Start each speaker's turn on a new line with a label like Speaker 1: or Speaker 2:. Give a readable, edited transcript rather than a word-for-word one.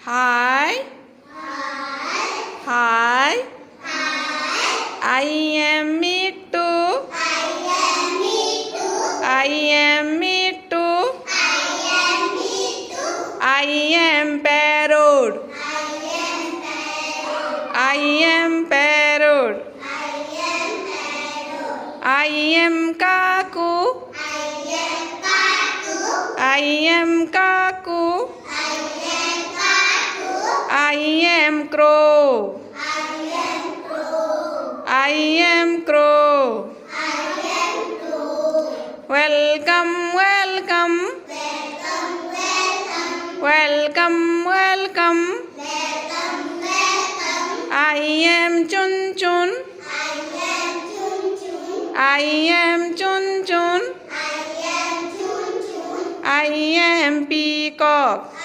Speaker 1: Hi. Hi. I am me too. I am me too. I am Parrot. I am Parrot. I am Kaku. I am Kaku. I am Crow. I am Crow. Welcome, welcome. Welcome, welcome. I am Chun Chun. I am Chun Chun. I am Peacock.